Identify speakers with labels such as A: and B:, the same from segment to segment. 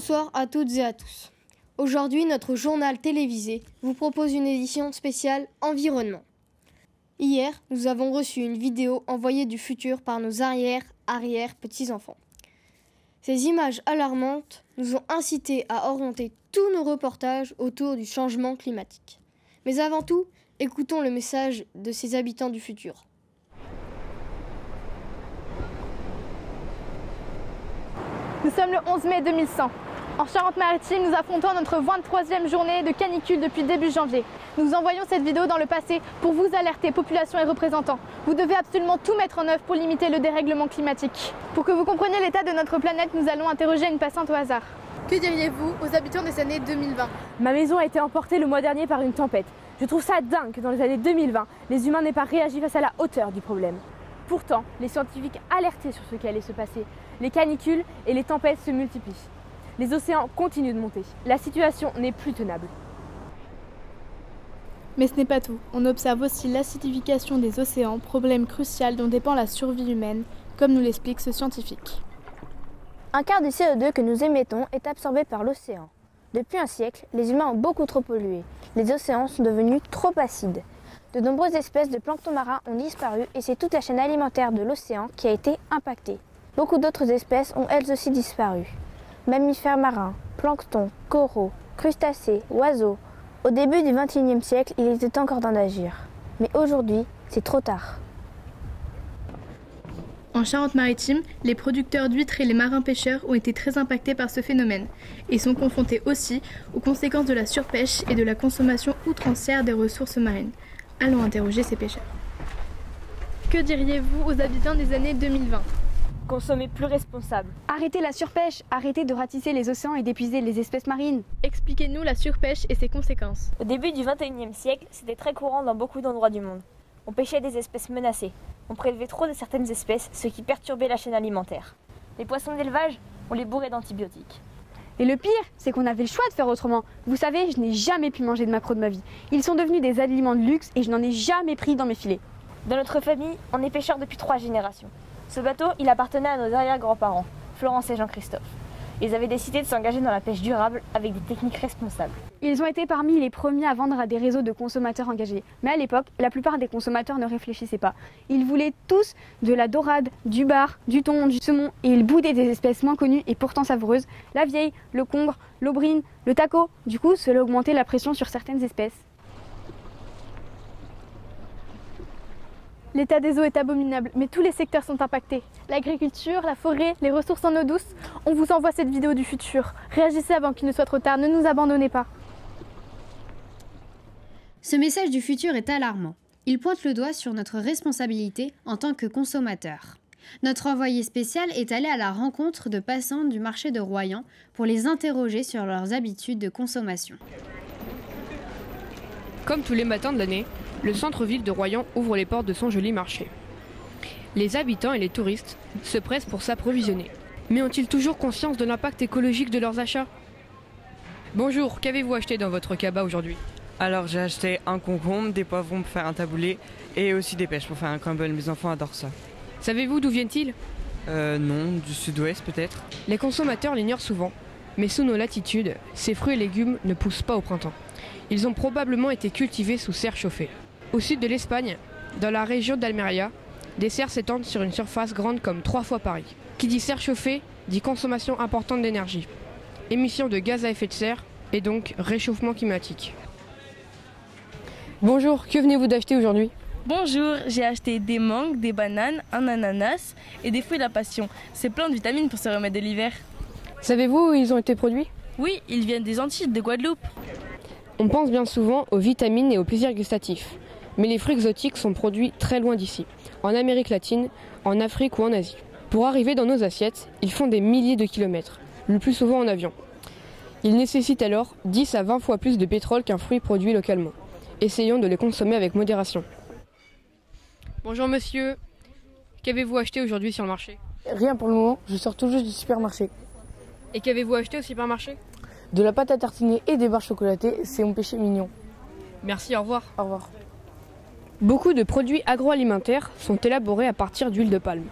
A: Bonsoir à toutes et à tous. Aujourd'hui, notre journal télévisé vous propose une édition spéciale environnement. Hier, nous avons reçu une vidéo envoyée du futur par nos arrière-petits-enfants. Ces images alarmantes nous ont incités à orienter tous nos reportages autour du changement climatique. Mais avant tout, écoutons le message de ces habitants du futur.
B: Nous sommes le 11 mai 2100. En Charente-Maritime, nous affrontons notre 23e journée de canicule depuis début janvier. Nous envoyons cette vidéo dans le passé pour vous alerter, population et représentants. Vous devez absolument tout mettre en œuvre pour limiter le dérèglement climatique. Pour que vous compreniez l'état de notre planète, nous allons interroger une passante au hasard. Que diriez-vous aux habitants des années 2020 ?
C: Ma maison a été emportée le mois dernier par une tempête. Je trouve ça dingue que dans les années 2020, les humains n'aient pas réagi face à la hauteur du problème. Pourtant, les scientifiques alertaient sur ce qui allait se passer. Les canicules et les tempêtes se multiplient. Les océans continuent de monter. La situation n'est plus tenable.
B: Mais ce n'est pas tout. On observe aussi l'acidification des océans, problème crucial dont dépend la survie humaine, comme nous l'explique ce scientifique.
D: Un quart du CO2 que nous émettons est absorbé par l'océan. Depuis un siècle, les humains ont beaucoup trop pollué. Les océans sont devenus trop acides. De nombreuses espèces de plancton marin ont disparu et c'est toute la chaîne alimentaire de l'océan qui a été impactée. Beaucoup d'autres espèces ont elles aussi disparu. Mammifères marins, plancton, coraux, crustacés, oiseaux. Au début du XXIe siècle, il était encore temps d'agir. Mais aujourd'hui, c'est trop tard.
B: En Charente-Maritime, les producteurs d'huîtres et les marins-pêcheurs ont été très impactés par ce phénomène et sont confrontés aussi aux conséquences de la surpêche et de la consommation outrancière des ressources marines. Allons interroger ces pêcheurs. Que diriez-vous aux habitants des années 2020 ?
C: Consommer plus responsable.
E: Arrêtez la surpêche, arrêtez de ratisser les océans et d'épuiser les espèces marines.
B: Expliquez-nous la surpêche et ses conséquences.
F: Au début du XXIe siècle, c'était très courant dans beaucoup d'endroits du monde. On pêchait des espèces menacées. On prélevait trop de certaines espèces, ce qui perturbait la chaîne alimentaire. Les poissons d'élevage, on les bourrait d'antibiotiques.
E: Et le pire, c'est qu'on avait le choix de faire autrement. Vous savez, je n'ai jamais pu manger de maquereaux de ma vie. Ils sont devenus des aliments de luxe et je n'en ai jamais pris dans mes filets.
F: Dans notre famille, on est pêcheurs depuis 3 générations. Ce bateau, il appartenait à nos arrière-grands-parents, Florence et Jean-Christophe. Ils avaient décidé de s'engager dans la pêche durable avec des techniques responsables.
E: Ils ont été parmi les premiers à vendre à des réseaux de consommateurs engagés. Mais à l'époque, la plupart des consommateurs ne réfléchissaient pas. Ils voulaient tous de la dorade, du bar, du thon, du saumon et ils boudaient des espèces moins connues et pourtant savoureuses. La vieille, le congre, l'aubrine, le taco. Du coup, cela augmentait la pression sur certaines espèces.
B: L'état des eaux est abominable, mais tous les secteurs sont impactés. L'agriculture, la forêt, les ressources en eau douce. On vous envoie cette vidéo du futur. Réagissez avant qu'il ne soit trop tard, ne nous abandonnez pas.
G: Ce message du futur est alarmant. Il pointe le doigt sur notre responsabilité en tant que consommateurs. Notre envoyé spécial est allé à la rencontre de passants du marché de Royan pour les interroger sur leurs habitudes de consommation.
H: Comme tous les matins de l'année, le centre-ville de Royan ouvre les portes de son joli marché. Les habitants et les touristes se pressent pour s'approvisionner. Mais ont-ils toujours conscience de l'impact écologique de leurs achats ? Bonjour, qu'avez-vous acheté dans votre cabas aujourd'hui ?
I: Alors j'ai acheté un concombre, des poivrons pour faire un taboulé et aussi des pêches pour faire un crumble. Mes enfants adorent ça.
H: Savez-vous d'où viennent-ils ?
I: Non, du sud-ouest peut-être.
H: Les consommateurs l'ignorent souvent, mais sous nos latitudes, ces fruits et légumes ne poussent pas au printemps. Ils ont probablement été cultivés sous serre chauffée. Au sud de l'Espagne, dans la région d'Almeria, des serres s'étendent sur une surface grande comme 3 fois Paris. Qui dit serre chauffée, dit consommation importante d'énergie, émissions de gaz à effet de serre et donc réchauffement climatique. Bonjour, que venez-vous d'acheter aujourd'hui ?
J: Bonjour, j'ai acheté des mangues, des bananes, un ananas et des fruits de la passion. C'est plein de vitamines pour se remettre de l'hiver.
H: Savez-vous où ils ont été produits ?
J: Oui, ils viennent des Antilles, de Guadeloupe.
H: On pense bien souvent aux vitamines et aux plaisirs gustatifs. Mais les fruits exotiques sont produits très loin d'ici, en Amérique latine, en Afrique ou en Asie. Pour arriver dans nos assiettes, ils font des milliers de kilomètres, le plus souvent en avion. Ils nécessitent alors 10 à 20 fois plus de pétrole qu'un fruit produit localement. Essayons de les consommer avec modération. Bonjour monsieur, qu'avez-vous acheté aujourd'hui sur le marché ?
K: Rien pour le moment, je sors tout juste du supermarché.
H: Et qu'avez-vous acheté au supermarché ?
K: De la pâte à tartiner et des barres chocolatées, c'est mon péché mignon.
H: Merci, au revoir.
K: Au revoir.
H: Beaucoup de produits agroalimentaires sont élaborés à partir d'huile de palme.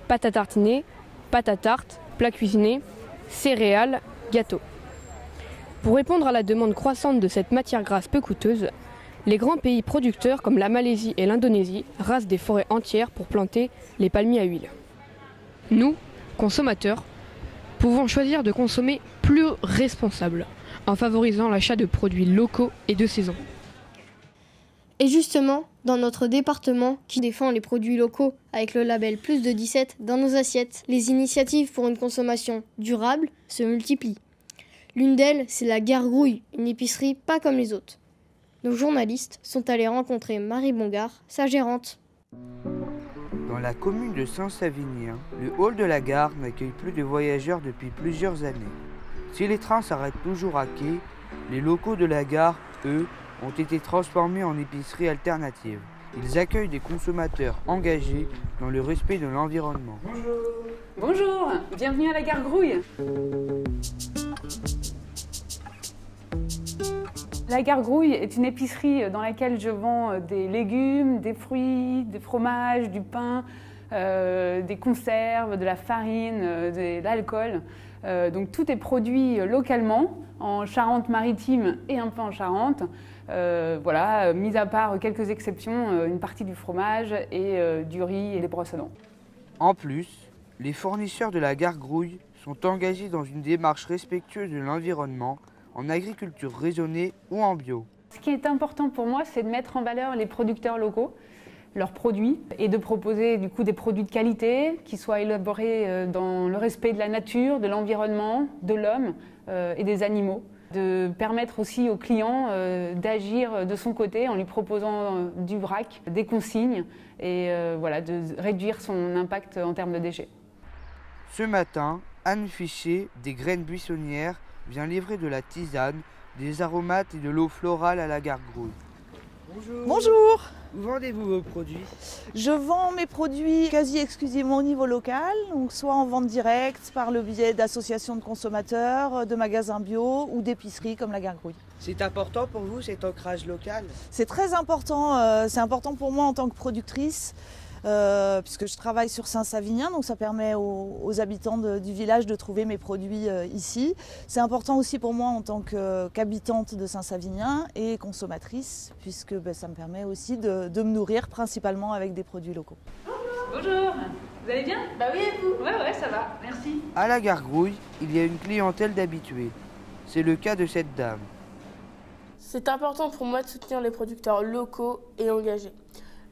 H: Pâte à tartiner, pâte à tarte, plats cuisinés, céréales, gâteaux. Pour répondre à la demande croissante de cette matière grasse peu coûteuse, les grands pays producteurs comme la Malaisie et l'Indonésie rasent des forêts entières pour planter les palmiers à huile. Nous, consommateurs, pouvons choisir de consommer plus responsable en favorisant l'achat de produits locaux et de saison.
A: Et justement, dans notre département qui défend les produits locaux avec le label Plus de 17 dans nos assiettes, les initiatives pour une consommation durable se multiplient. L'une d'elles, c'est la Gargrouille, une épicerie pas comme les autres. Nos journalistes sont allés rencontrer Marie Bongard, sa gérante.
L: Dans la commune de Saint-Savinien, le hall de la gare n'accueille plus de voyageurs depuis plusieurs années. Si les trains s'arrêtent toujours à quai, les locaux de la gare, eux, ont été transformés en épicerie alternative. Ils accueillent des consommateurs engagés dans le respect de l'environnement.
M: Bonjour, bienvenue à la Gargrouille. La Gargrouille est une épicerie dans laquelle je vends des légumes, des fruits, des fromages, du pain, des conserves, de la farine, de l'alcool. Donc tout est produit localement, en Charente-Maritime et un peu en Charente. Voilà, mis à part quelques exceptions, une partie du fromage et du riz et des brosses à dents.
L: En plus, les fournisseurs de la Gargrouille sont engagés dans une démarche respectueuse de l'environnement, en agriculture raisonnée ou en bio.
M: Ce qui est important pour moi, c'est de mettre en valeur les producteurs locaux, leurs produits, et de proposer du coup des produits de qualité qui soient élaborés dans le respect de la nature, de l'environnement, de l'homme et des animaux. De permettre aussi aux clients d'agir de son côté en lui proposant du vrac, des consignes et voilà, de réduire son impact en termes de déchets.
L: Ce matin, Anne Fichet, des Graines Buissonnières, vient livrer de la tisane, des aromates et de l'eau florale à la Gargrouille.
N: Bonjour. Bonjour.
L: Où vendez-vous vos produits?
N: Je vends mes produits quasi exclusivement au niveau local, donc soit en vente directe par le biais d'associations de consommateurs, de magasins bio ou d'épiceries comme la Gargrouille.
L: C'est important pour vous cet ancrage local?
N: C'est très important, c'est important pour moi en tant que productrice. Puisque je travaille sur Saint-Savinien, donc ça permet aux habitants du village de trouver mes produits ici. C'est important aussi pour moi en tant qu'habitante de Saint-Savinien et consommatrice, puisque ça me permet aussi de me nourrir principalement avec des produits locaux.
M: Bonjour, vous allez bien?
B: Bah oui, et vous?
M: Ouais, ça va, merci.
L: À la Gargrouille, il y a une clientèle d'habitués. C'est le cas de cette dame.
O: C'est important pour moi de soutenir les producteurs locaux et engagés.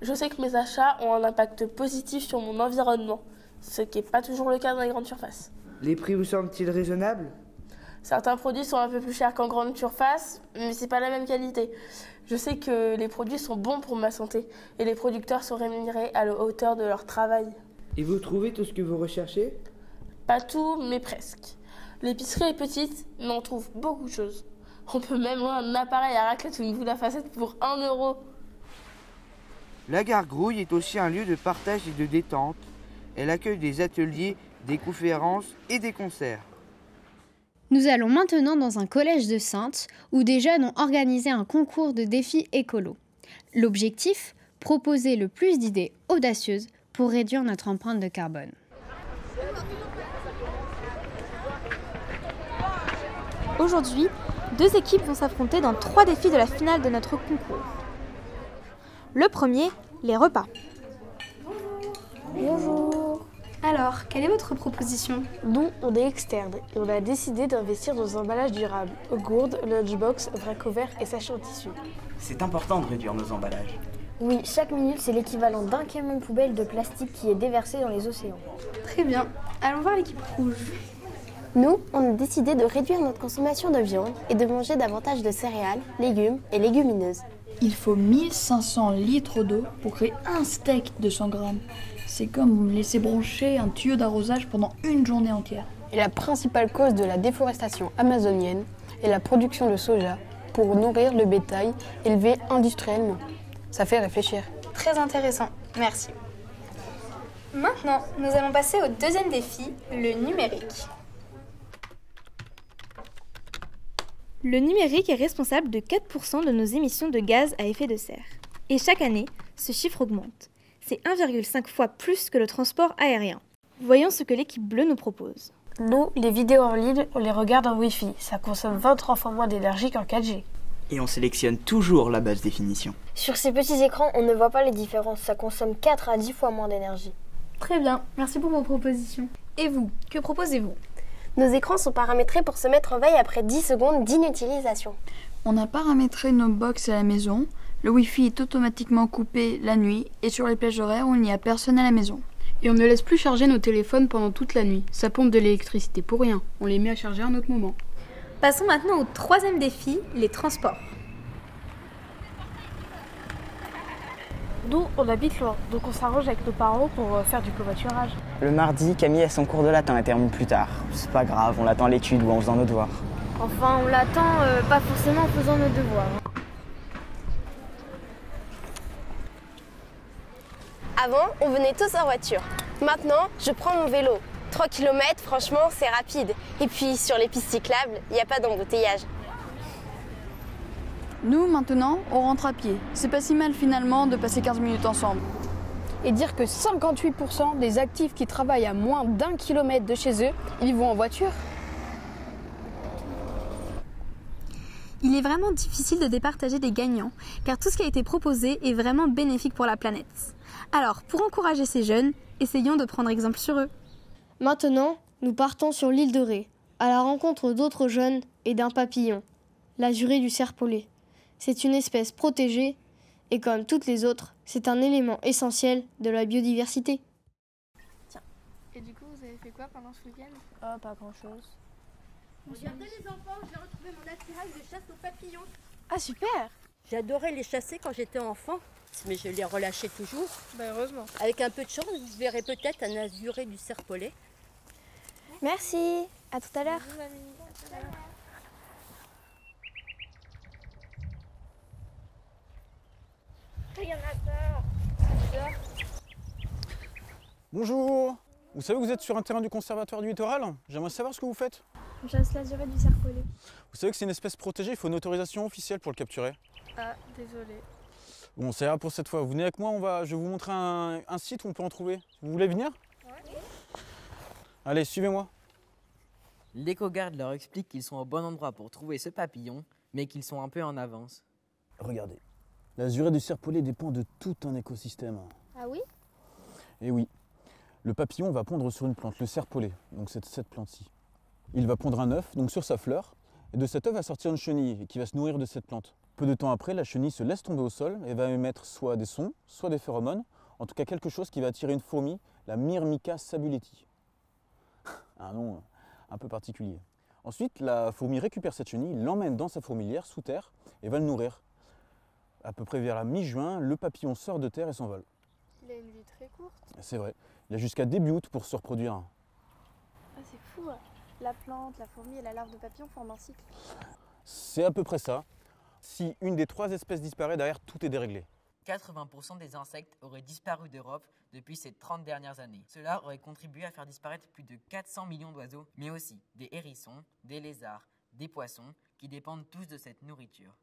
O: Je sais que mes achats ont un impact positif sur mon environnement, ce qui n'est pas toujours le cas dans les grandes surfaces.
L: Les prix vous semblent-ils raisonnables?
O: Certains produits sont un peu plus chers qu'en grande surface, mais c'est pas la même qualité. Je sais que les produits sont bons pour ma santé et les producteurs sont rémunérés à la hauteur de leur travail.
L: Et vous trouvez tout ce que vous recherchez?
O: Pas tout, mais presque. L'épicerie est petite, mais on trouve beaucoup de choses. On peut même voir un appareil à raclette ou une boule à facettes pour 1 €.
L: La Gargrouille est aussi un lieu de partage et de détente. Elle accueille des ateliers, des conférences et des concerts.
G: Nous allons maintenant dans un collège de Saintes où des jeunes ont organisé un concours de défis écolos. L'objectif, proposer le plus d'idées audacieuses pour réduire notre empreinte de carbone.
B: Aujourd'hui, 2 équipes vont s'affronter dans 3 défis de la finale de notre concours. Le premier, les repas.
D: Bonjour.
B: Alors, quelle est votre proposition?
D: Nous, on est externe et on a décidé d'investir dans un emballage durable. Gourdes, lunchbox, vrac au verre et sachets en tissu.
P: C'est important de réduire nos emballages.
D: Oui, chaque minute, c'est l'équivalent d'1 camion de poubelle de plastique qui est déversé dans les océans.
B: Très bien. Allons voir l'équipe rouge.
D: Nous, on a décidé de réduire notre consommation de viande et de manger davantage de céréales, légumes et légumineuses.
Q: Il faut 1500 litres d'eau pour créer un steak de 100 grammes. C'est comme laisser brancher un tuyau d'arrosage pendant une journée entière.
K: Et la principale cause de la déforestation amazonienne est la production de soja pour nourrir le bétail élevé industriellement. Ça fait réfléchir.
B: Très intéressant, merci. Maintenant, nous allons passer au deuxième défi, le numérique. Le numérique est responsable de 4% de nos émissions de gaz à effet de serre. Et chaque année, ce chiffre augmente. C'est 1,5 fois plus que le transport aérien. Voyons ce que l'équipe bleue nous propose.
R: Nous, les vidéos en ligne, on les regarde en Wi-Fi. Ça consomme 23 fois moins d'énergie qu'en 4G.
P: Et on sélectionne toujours la basse définition.
D: Sur ces petits écrans, on ne voit pas les différences. Ça consomme 4 à 10 fois moins d'énergie.
B: Très bien, merci pour vos propositions. Et vous, que proposez-vous?
D: Nos écrans sont paramétrés pour se mettre en veille après 10 secondes d'inutilisation.
Q: On a paramétré nos box à la maison. Le Wi-Fi est automatiquement coupé la nuit et sur les plages horaires où il n'y a personne à la maison.
S: Et on ne laisse plus charger nos téléphones pendant toute la nuit. Ça pompe de l'électricité pour rien. On les met à charger à un autre moment.
B: Passons maintenant au troisième défi, les transports.
O: Nous, on habite loin, donc on s'arrange avec nos parents pour faire du covoiturage.
P: Le mardi, Camille a son cours de latin et termine plus tard. C'est pas grave, on l'attend à l'étude ou en faisant nos devoirs.
D: Enfin, on l'attend pas forcément en faisant nos devoirs. Avant, on venait tous en voiture. Maintenant, je prends mon vélo. 3 km, franchement, c'est rapide. Et puis, sur les pistes cyclables, il n'y a pas d'embouteillage.
Q: Nous, maintenant, on rentre à pied. C'est pas si mal finalement de passer 15 minutes ensemble.
S: Et dire que 58% des actifs qui travaillent à moins d'1 kilomètre de chez eux, ils vont en voiture.
B: Il est vraiment difficile de départager des gagnants, car tout ce qui a été proposé est vraiment bénéfique pour la planète. Alors, pour encourager ces jeunes, essayons de prendre exemple sur eux.
A: Maintenant, nous partons sur l'île de Ré, à la rencontre d'autres jeunes et d'un papillon, l'azuré du serpolet. C'est une espèce protégée et comme toutes les autres, c'est un élément essentiel de la biodiversité.
B: Tiens. Et du coup, vous avez fait quoi pendant ce week-end?
D: Oh, pas grand-chose.
B: Regardez les enfants, j'ai retrouvé mon attirail de chasse aux papillons.
S: Ah super!
T: J'adorais les chasser quand j'étais enfant, mais je les relâchais toujours.
B: Bah heureusement.
T: Avec un peu de chance, vous verrez peut-être un azuré du serpolet.
D: Merci, à tout à l'heure.
U: Bonjour. Vous savez que vous êtes sur un terrain du Conservatoire du Littoral? J'aimerais savoir ce que vous faites.
B: On chasse l'azuré du serpolet.
U: Vous savez que c'est une espèce protégée, il faut une autorisation officielle pour le capturer.
B: Ah, désolé.
U: Bon, ça ira pour cette fois. Vous venez avec moi, je vais vous montrer un site où on peut en trouver. Vous voulez venir?
B: Ouais.
U: Allez, suivez-moi.
V: L'éco-garde leur explique qu'ils sont au bon endroit pour trouver ce papillon, mais qu'ils sont un peu en avance.
U: Regardez, l'azuré du serpolet dépend de tout un écosystème.
D: Ah oui?
U: Et oui, le papillon va pondre sur une plante, le serpolet, donc c'est cette plante-ci. Il va pondre un œuf, donc sur sa fleur, et de cet œuf va sortir une chenille qui va se nourrir de cette plante. Peu de temps après, la chenille se laisse tomber au sol et va émettre soit des sons, soit des phéromones, en tout cas quelque chose qui va attirer une fourmi, la Myrmica sabuleti. Un nom un peu particulier. Ensuite, la fourmi récupère cette chenille, l'emmène dans sa fourmilière sous terre et va le nourrir. À peu près vers la mi-juin, le papillon sort de terre et s'envole.
B: Il a une vie très courte.
U: C'est vrai. Il a jusqu'à début août pour se reproduire.
B: Ah, c'est fou. La plante, la fourmi et la larve de papillon forment un cycle.
U: C'est à peu près ça. Si une des 3 espèces disparaît, derrière, tout est déréglé.
V: 80% des insectes auraient disparu d'Europe depuis ces 30 dernières années. Cela aurait contribué à faire disparaître plus de 400 millions d'oiseaux, mais aussi des hérissons, des lézards, des poissons, qui dépendent tous de cette nourriture.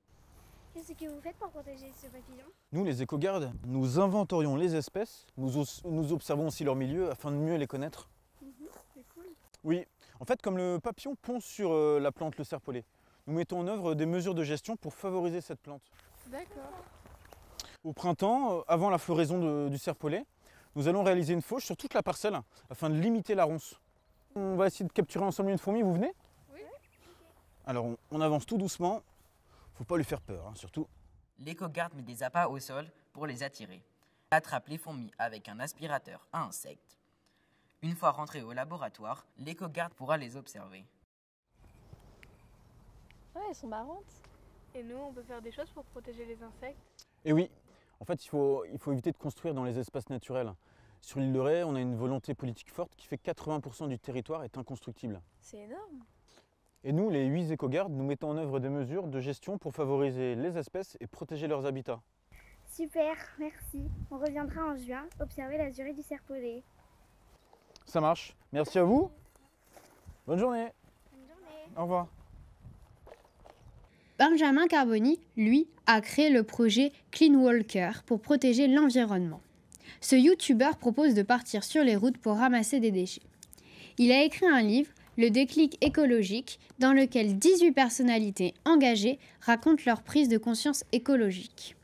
W: Qu'est-ce que vous faites pour protéger ce papillon?
U: Nous, les éco-gardes, nous inventorions les espèces, nous observons aussi leur milieu afin de mieux les connaître.
B: C'est cool.
U: Oui, en fait, comme le papillon pond sur la plante, le serpolet, nous mettons en œuvre des mesures de gestion pour favoriser cette plante.
B: D'accord.
U: Au printemps, avant la floraison du serpolet, nous allons réaliser une fauche sur toute la parcelle afin de limiter la ronce. On va essayer de capturer ensemble une fourmi, vous venez?
B: Oui.
U: Alors on avance tout doucement, faut pas lui faire peur, hein, surtout.
V: L'éco-garde met des appâts au sol pour les attirer. Il attrape les fourmis avec un aspirateur à insectes. Une fois rentrés au laboratoire, l'éco-garde pourra les observer.
B: Ouais, elles sont marrantes. Et nous, on peut faire des choses pour protéger les insectes?
U: Et oui, en fait, il faut éviter de construire dans les espaces naturels. Sur l'île de Ré, on a une volonté politique forte qui fait 80% du territoire est inconstructible.
B: C'est énorme.
U: Et nous, les 8 éco-gardes, nous mettons en œuvre des mesures de gestion pour favoriser les espèces et protéger leurs habitats.
W: Super, merci. On reviendra en juin observer l'azuré du serpolet.
U: Ça marche. Merci à vous. Bonne journée.
W: Bonne journée.
U: Au revoir.
G: Benjamin Carboni, lui, a créé le projet Clean Walker pour protéger l'environnement. Ce youtubeur propose de partir sur les routes pour ramasser des déchets. Il a écrit un livre, le déclic écologique, dans lequel 18 personnalités engagées racontent leur prise de conscience écologique.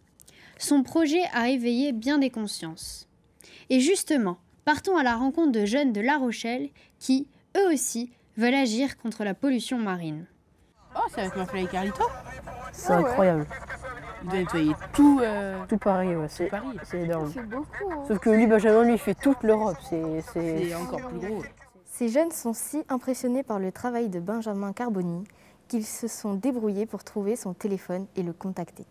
G: Son projet a éveillé bien des consciences. Et justement, partons à la rencontre de jeunes de La Rochelle qui, eux aussi, veulent agir contre la pollution marine.
C: Oh, c'est avec ma fille Carlito.
R: C'est incroyable.
C: Il doit nettoyer tout.
R: Tout Paris, ouais, c'est énorme.
Q: C'est beaucoup. Hein.
R: Sauf que lui, Benjamin, lui, il fait toute l'Europe.
C: C'est encore plus gros.
E: Ces jeunes sont si impressionnés par le travail de Benjamin Carboni qu'ils se sont débrouillés pour trouver son téléphone et le contacter.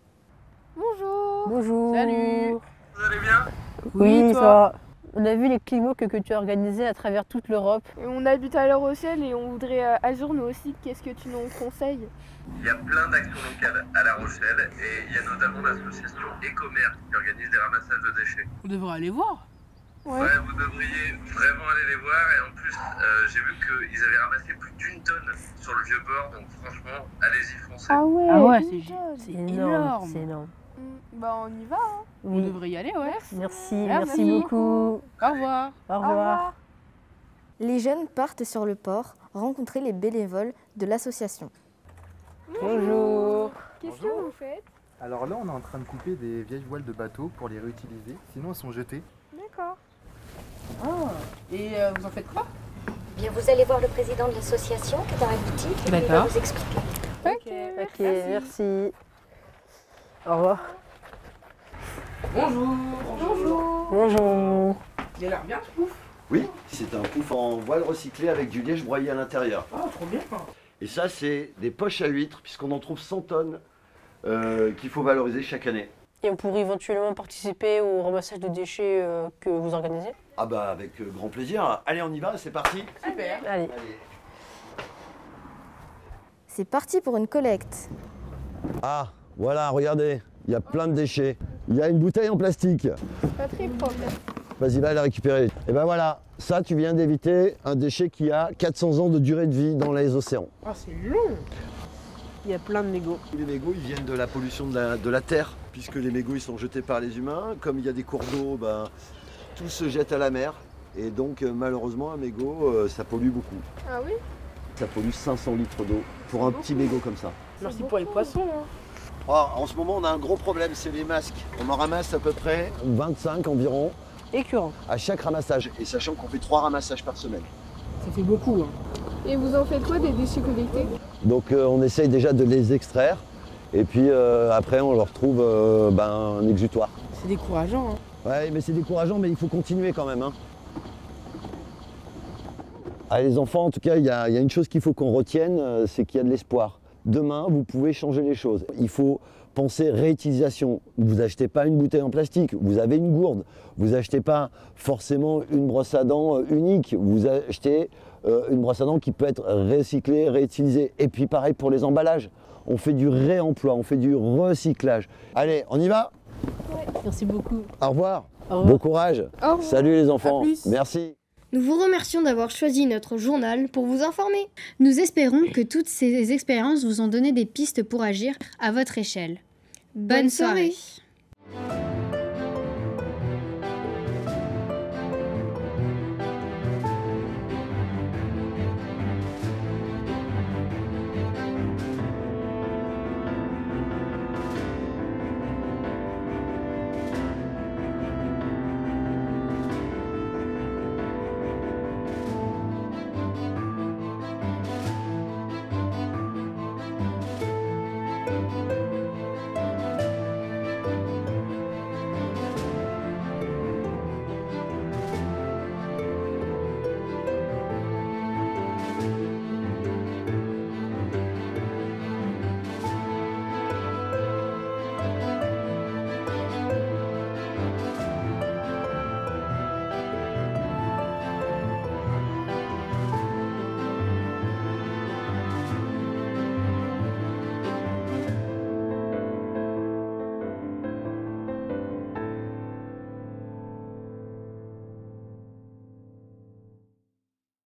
Q: Bonjour.
R: Bonjour.
C: Salut.
F: Vous allez bien?
R: Oui, toi. On a vu les climocs que tu as organisés à travers toute l'Europe.
Q: Et on habite à La Rochelle et on voudrait agir nous aussi. Qu'est-ce que tu nous conseilles?
F: Il y a plein d'actions locales à La Rochelle et il y a notamment l'association Écomère qui organise des ramassages de déchets.
C: On devrait aller voir.
F: Ouais, vous devriez vraiment aller les voir et en plus j'ai vu qu'ils avaient ramassé plus d'1 tonne sur le vieux port, donc franchement allez-y, foncez.
Q: Ah ouais,
R: c'est énorme. C'est énorme.
Q: Bah on y va. Hein.
C: On devrait y aller, ouais.
R: Merci beaucoup.
C: Au revoir.
R: Au revoir.
E: Les jeunes partent sur le port rencontrer les bénévoles de l'association.
R: Bonjour.
Q: Qu'est-ce que vous faites?
X: Alors là, on est en train de couper des vieilles voiles de bateau pour les réutiliser, sinon elles sont jetées.
Q: D'accord.
C: Ah, et vous en faites quoi?
Y: Bien, vous allez voir le président de l'association qui est dans la boutique et il va vous expliquer.
R: Ok, merci. Au revoir.
C: Bonjour.
Y: Bonjour.
R: Bonjour.
C: Il a l'air bien ce pouf.
Z: Oui, c'est un pouf en voile recyclé avec du liège broyé à l'intérieur.
C: Ah, trop bien.
Z: Et ça, c'est des poches à huîtres, puisqu'on en trouve 100 tonnes qu'il faut valoriser chaque année.
R: Et on pourrait éventuellement participer au ramassage de déchets que vous organisez?
Z: Ah bah avec grand plaisir. Allez, on y va, c'est parti.
C: Super.
R: Allez.
E: C'est parti pour une collecte.
Z: Ah, voilà, regardez, il y a plein de déchets. Il y a une bouteille en plastique.
Q: Pas très propre.
Z: Vas-y, va la récupérer. Et ben voilà, ça, tu viens d'éviter un déchet qui a 400 ans de durée de vie dans les océans.
C: Ah, c'est long.
R: Il y a plein de mégots.
Z: Les mégots, ils viennent de la pollution de la terre, puisque les mégots, ils sont jetés par les humains. Comme il y a des cours d'eau, ben, tout se jette à la mer. Et donc, malheureusement, un mégot, ça pollue beaucoup.
Q: Ah oui?
Z: Ça pollue 500 litres d'eau pour un petit mégot comme ça.
C: Merci pour les poissons. Hein.
Z: Oh, en ce moment, on a un gros problème, c'est les masques. On en ramasse à peu près 25 environ.
R: Écœurant.
Z: À chaque ramassage. Et sachant qu'on fait 3 ramassages par semaine.
C: Ça fait beaucoup. Hein.
Q: Et vous en faites quoi des déchets collectés?
Z: Donc on essaye déjà de les extraire. Et puis après, on leur trouve un exutoire.
C: C'est décourageant. Hein.
Z: Ouais, mais c'est décourageant, mais il faut continuer quand même. Hein. Allez les enfants, en tout cas, il y a une chose qu'il faut qu'on retienne, c'est qu'il y a de l'espoir. Demain, vous pouvez changer les choses. Il faut penser réutilisation. Vous n'achetez pas une bouteille en plastique, vous avez une gourde. Vous n'achetez pas forcément une brosse à dents unique, vous achetez une brosse à dents qui peut être recyclée, réutilisée. Et puis pareil pour les emballages. On fait du réemploi, on fait du recyclage. Allez, on y va?
Q: Ouais.
C: Merci beaucoup.
Z: Au revoir.
C: Au revoir.
Z: Bon courage.
Q: Au revoir.
Z: Salut les enfants.
Q: À plus.
Z: Merci.
A: Nous vous remercions d'avoir choisi notre journal pour vous informer.
G: Nous espérons que toutes ces expériences vous ont donné des pistes pour agir à votre échelle. Bonne soirée.